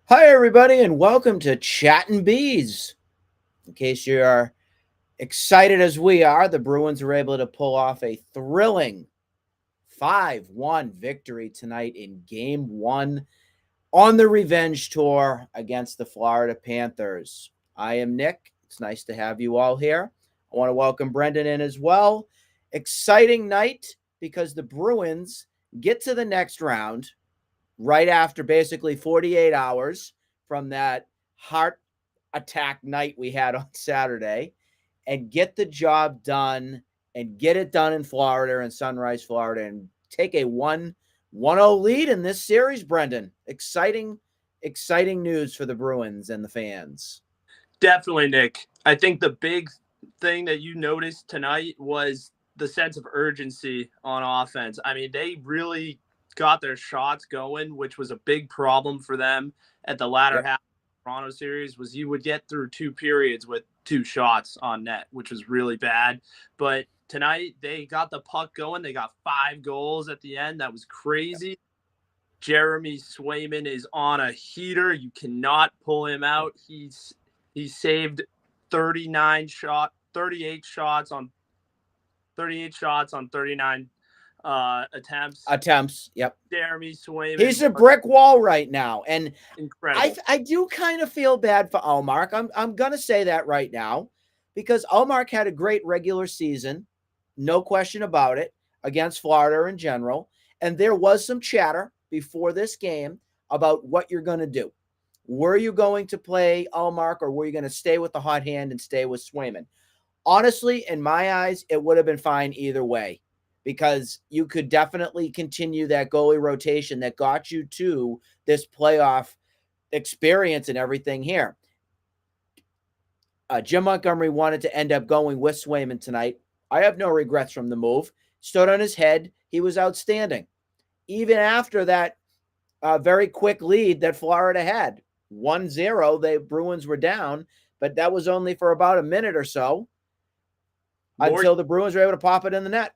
Hi, everybody, and welcome to Chattin Bees. In case you are excited as we are, the Bruins were able to pull off a thrilling 5-1 victory tonight in Game 1 on the revenge tour against the Florida Panthers. I am Nick. It's nice to have you all here. I want to welcome Brendan in as well. Exciting night because the Bruins get to the next round right after basically 48 hours from that heart attack night we had on Saturday and get the job done and get it done in Florida and Sunrise, Florida, and take a 1-0 lead in this series, Brendan. Exciting news for the Bruins and the fans. Definitely, Nick. I think the big thing that you noticed tonight was the sense of urgency on offense. I mean, they really got their shots going, which was a big problem for them at the latter half of the Toronto series. Was you would get through two periods with two shots on net, which was really bad. But tonight they got the puck going. They got 5 goals at the end. That was crazy. Jeremy Swayman is on a heater. You cannot pull him out. He saved 38 shots on 39 attempts. Yep. Jeremy Swayman. He's a brick wall right now, and incredible. I do kind of feel bad for Ullmark. I'm gonna say that right now because Ullmark had a great regular season, no question about it, against Florida in general, and there was some chatter before this game about what you're going to do. Were you going to play Ullmark or were you going to stay with the hot hand and stay with Swayman? Honestly, in my eyes, it would have been fine either way because you could definitely continue that goalie rotation that got you to this playoff experience and everything here. Jim Montgomery wanted to end up going with Swayman tonight. I have no regrets from the move. Stood on his head. He was outstanding. Even after that very quick lead that Florida had, 1-0, the Bruins were down, but that was only for about a minute or so until the Bruins were able to pop it in the net.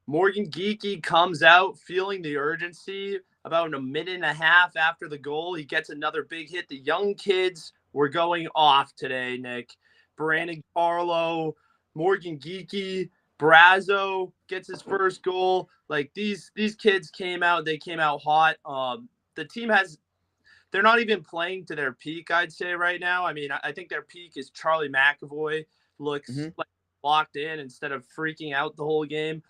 Morgan Geekie comes out feeling the urgency about a minute and a half after the goal. He gets another big hit. The young kids were going off today, Nick. Brandon Carlo, Morgan Geekie, Brazeau gets his first goal. Like these kids came out, they came out hot. The team they're not even playing to their peak, I'd say right now. I mean, I think their peak is Charlie McAvoy looks like locked in instead of freaking out the whole game.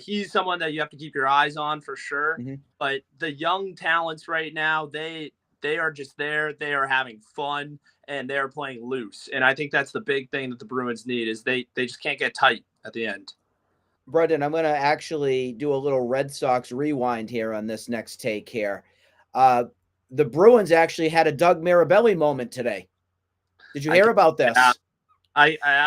He's someone that you have to keep your eyes on for sure. But the young talents right now, they are just there. They are having fun and they are playing loose. And I think that's the big thing that the Bruins need is they just can't get tight at the end. Brendan, I'm going to actually do a little Red Sox rewind here on this next take here. The Bruins actually had a Doug Mirabelli moment today. Did you hear about this?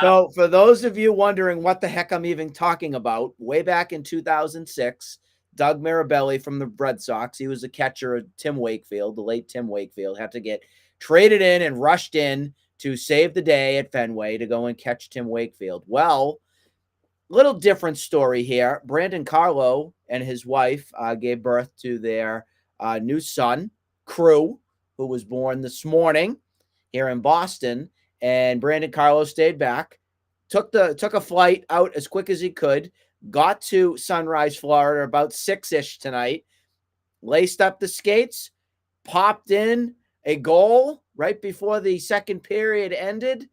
So for those of you wondering what the heck I'm even talking about, way back in 2006, Doug Mirabelli from the Red Sox, he was a catcher of Tim Wakefield, the late Tim Wakefield, had to get traded in and rushed in to save the day at Fenway to go and catch Tim Wakefield. Well, little different story here. Brandon Carlo and his wife gave birth to their new son, Crew, who was born this morning here in Boston. And Brandon Carlo stayed back, took a flight out as quick as he could, got to Sunrise, Florida about 6-ish tonight, laced up the skates, popped in a goal right before the second period ended.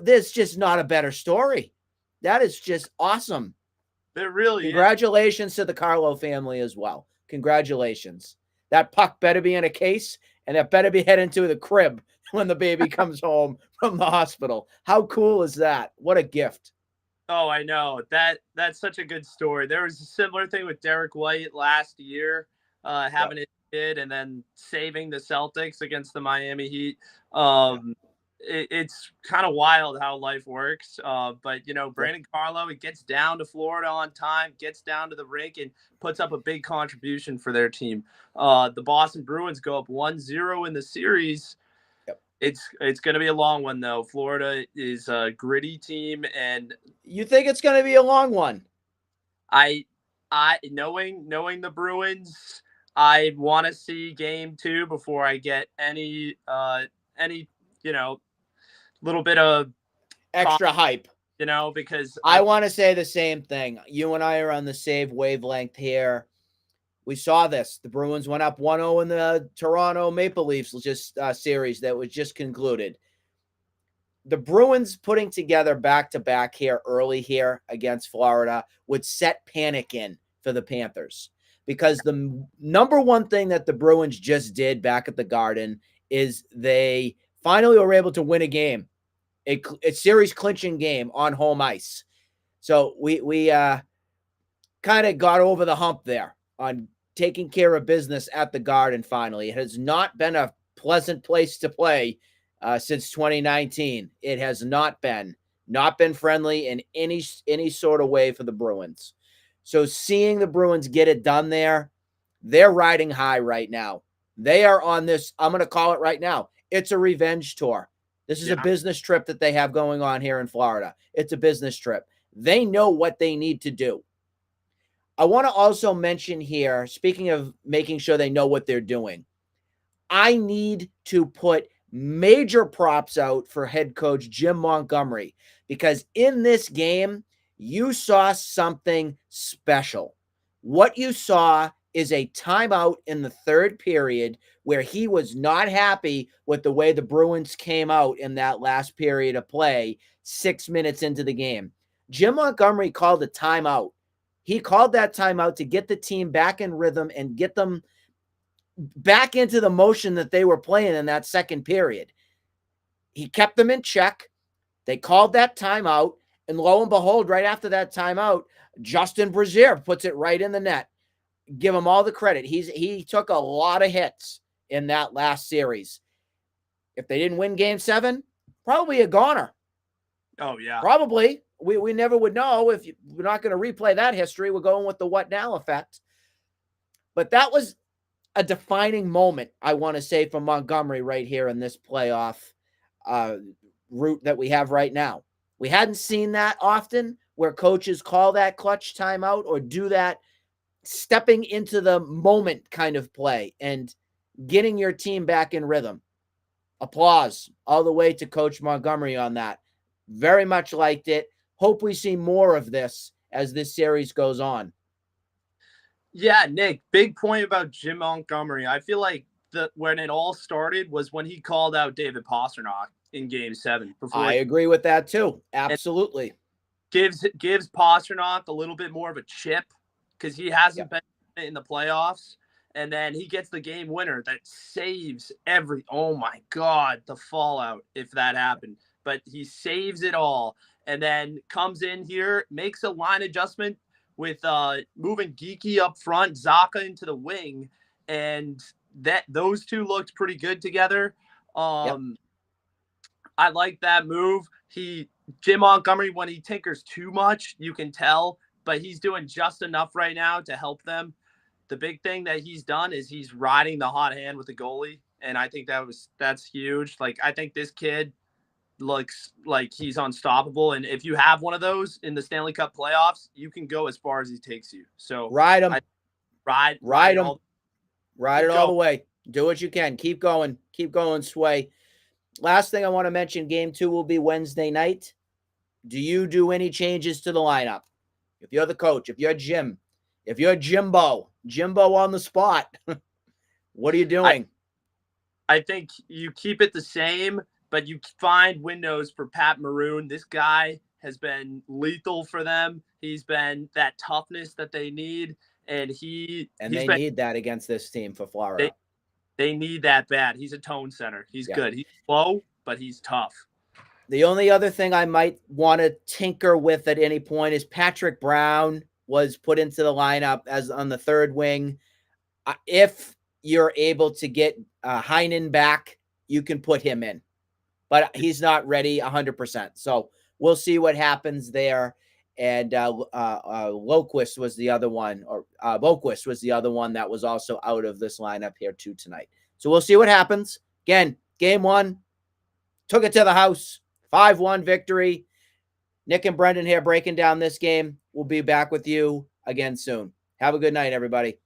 There's just not a better story. That is just awesome. It really Congratulations to the Carlo family as well. Congratulations. That puck better be in a case, and it better be heading to the crib when the baby comes home from the hospital. How cool is that? What a gift. Oh, I know. That's such a good story. There was a similar thing with Derek White last year, having his kid and then saving the Celtics against the Miami Heat. It's kind of wild how life works. But, Brandon Carlo, he gets down to Florida on time, gets down to the rink, and puts up a big contribution for their team. The Boston Bruins go up 1-0 in the series. It's going to be a long one, though. Florida is a gritty team, and you think it's going to be a long one? I knowing the Bruins, I want to see game 2 before I get any little bit of Extra hype. Because I want to say the same thing. You and I are on the same wavelength here. We saw this. The Bruins went up 1-0 in the Toronto Maple Leafs series that was just concluded. The Bruins putting together back-to-back here early here against Florida would set panic in for the Panthers, because the number one thing that the Bruins just did back at the Garden is they finally were able to win a game, a series clinching game on home ice. So we kind of got over the hump there on taking care of business at the Garden finally. It has not been a pleasant place to play since 2019. It has not been friendly in any sort of way for the Bruins. So seeing the Bruins get it done there, they're riding high right now. They are on this, I'm going to call it right now, it's a revenge tour. This is a business trip that they have going on here in Florida. It's a business trip. They know what they need to do. I want to also mention here, speaking of making sure they know what they're doing, I need to put major props out for head coach Jim Montgomery, because in this game, you saw something special. What you saw is a timeout in the third period where he was not happy with the way the Bruins came out in that last period of play 6 minutes into the game. Jim Montgomery called a timeout. He called that timeout to get the team back in rhythm and get them back into the motion that they were playing in that second period. He kept them in check. They called that timeout, and lo and behold, right after that timeout, Justin Brazeau puts it right in the net. Give him all the credit. He took a lot of hits in that last series. If they didn't win game 7, probably a goner. Oh, yeah. Probably. We never would know. If we're not going to replay that history, we're going with the what now effect. But that was a defining moment, I want to say, for Montgomery right here in this playoff route that we have right now. We hadn't seen that often, where coaches call that clutch timeout or do that stepping into the moment kind of play and getting your team back in rhythm. Applause all the way to Coach Montgomery on that. Very much liked it. Hope we see more of this as this series goes on. Yeah, Nick, big point about Jim Montgomery. I feel like when it all started was when he called out David Pastrnak in Game 7. I agree with that too. Absolutely. Gives Pastrnak a little bit more of a chip because he hasn't been in the playoffs. And then he gets the game winner that saves oh my God, the fallout if that happened. But he saves it all and then comes in here, makes a line adjustment with moving Geekie up front, Zaka into the wing, and those two looked pretty good together. I like that move. Jim Montgomery, when he tinkers too much, you can tell, but he's doing just enough right now to help them. The big thing that he's done is he's riding the hot hand with the goalie, and I think that's huge. Like, I think this kid looks like he's unstoppable, and if you have one of those in the Stanley Cup playoffs, you can go as far as he takes you. So ride him, ride him, ride it all the way. Do what you can. Keep going, Sway. Last thing I want to mention: Game 2 will be Wednesday night. Do you do any changes to the lineup? If you're the coach, if you're Jim, if you're Jimbo on the spot, what are you doing? I think you keep it the same, but you find windows for Pat Maroon. This guy has been lethal for them. He's been that toughness that they need, and they need that against this team for Florida. They need that bad. He's a tone center. He's good. He's slow, but he's tough. The only other thing I might want to tinker with at any point is Patrick Brown was put into the lineup as on the third wing. If you're able to get Heinen back, you can put him in. But he's not ready 100%. So we'll see what happens there. And Boquist was the other one, that was also out of this lineup here too tonight. So we'll see what happens. Again, game 1, took it to the house, 5-1 victory. Nick and Brendan here breaking down this game. We'll be back with you again soon. Have a good night, everybody.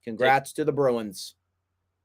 Congrats to the Bruins.